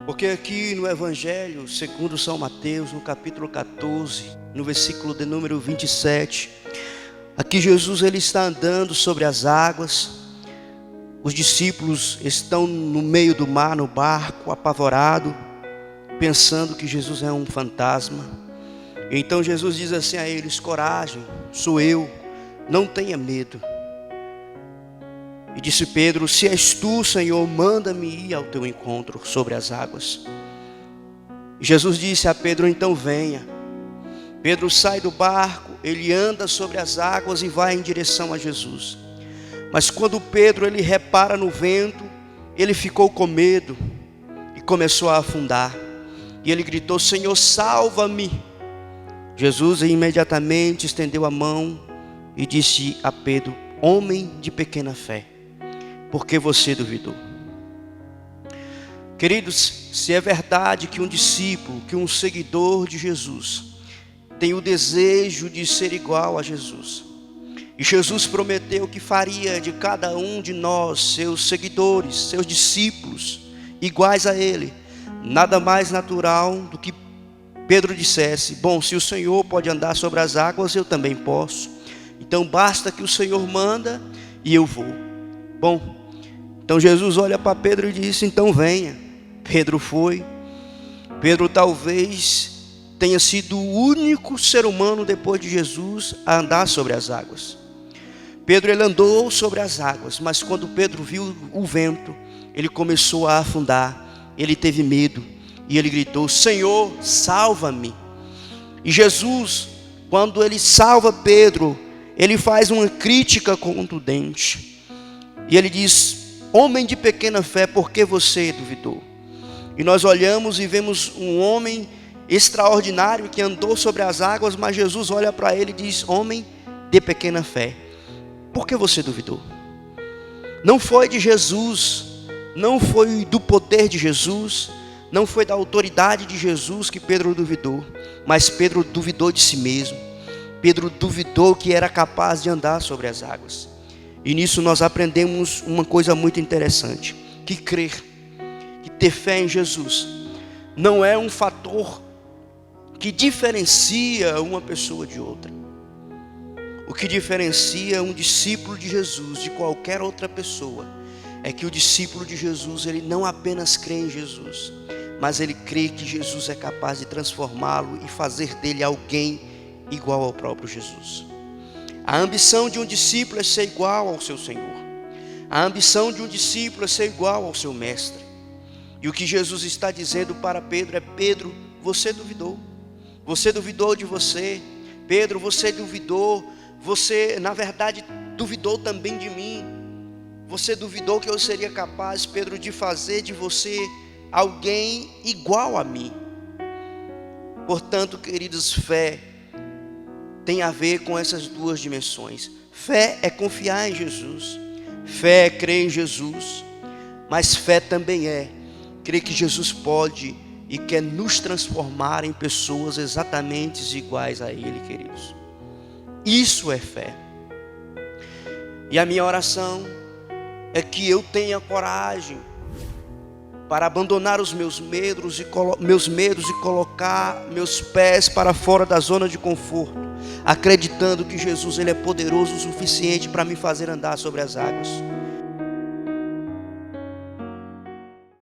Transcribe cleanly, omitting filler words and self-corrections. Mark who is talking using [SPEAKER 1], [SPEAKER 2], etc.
[SPEAKER 1] Porque aqui no Evangelho, segundo São Mateus, no capítulo 14, no versículo de número 27, aqui Jesus ele está andando sobre as águas. Os discípulos estão no meio do mar, no barco, apavorado, pensando que Jesus é um fantasma. Então Jesus diz assim a eles: coragem, sou eu, não tenha medo. E disse Pedro: se és tu, Senhor, manda-me ir ao teu encontro sobre as águas. E Jesus disse a Pedro: então venha. Pedro sai do barco, ele anda sobre as águas e vai em direção a Jesus. Mas quando Pedro ele repara no vento, ele ficou com medo e começou a afundar. E ele gritou: Senhor, salva-me. Jesus imediatamente estendeu a mão e disse a Pedro: homem de pequena fé, por que você duvidou? Queridos, se é verdade que um discípulo, que um seguidor de Jesus tem o desejo de ser igual a Jesus, e Jesus prometeu que faria de cada um de nós, seus seguidores, seus discípulos, iguais a Ele, nada mais natural do que Pedro dissesse: bom, se o Senhor pode andar sobre as águas, eu também posso. Então basta que o Senhor manda e eu vou. Bom, então Jesus olha para Pedro e disse: então venha. Pedro foi. Pedro talvez tenha sido o único ser humano depois de Jesus a andar sobre as águas. Pedro ele andou sobre as águas, mas quando Pedro viu o vento, ele começou a afundar, ele teve medo e ele gritou: Senhor, salva-me. E Jesus, quando ele salva Pedro, ele faz uma crítica contundente e ele diz: homem de pequena fé, por que você duvidou? E nós olhamos e vemos um homem extraordinário que andou sobre as águas, mas Jesus olha para ele e diz: homem de pequena fé, por que você duvidou? Não foi de Jesus, não foi do poder de Jesus, não foi da autoridade de Jesus que Pedro duvidou, mas Pedro duvidou de si mesmo. Pedro duvidou que era capaz de andar sobre as águas. E nisso nós aprendemos uma coisa muito interessante: que crer, que ter fé em Jesus não é um fator que diferencia uma pessoa de outra. O que diferencia um discípulo de Jesus de qualquer outra pessoa é que o discípulo de Jesus, ele não apenas crê em Jesus, mas ele crê que Jesus é capaz de transformá-lo e fazer dele alguém igual ao próprio Jesus. A ambição de um discípulo é ser igual ao seu Senhor. A ambição de um discípulo é ser igual ao seu mestre. E o que Jesus está dizendo para Pedro é: Pedro, você duvidou. Você duvidou de você. Pedro, você duvidou. Você, na verdade, duvidou também de mim. Você duvidou que eu seria capaz, Pedro, de fazer de você alguém igual a mim. Portanto, queridos, fé tem a ver com essas duas dimensões. Fé é confiar em Jesus. Fé é crer em Jesus. Mas fé também é crer que Jesus pode e quer nos transformar em pessoas exatamente iguais a Ele, queridos. Isso é fé. E a minha oração é que eu tenha coragem para abandonar os meus medos e colocar meus pés para fora da zona de conforto, acreditando que Jesus ele é poderoso o suficiente para me fazer andar sobre as águas.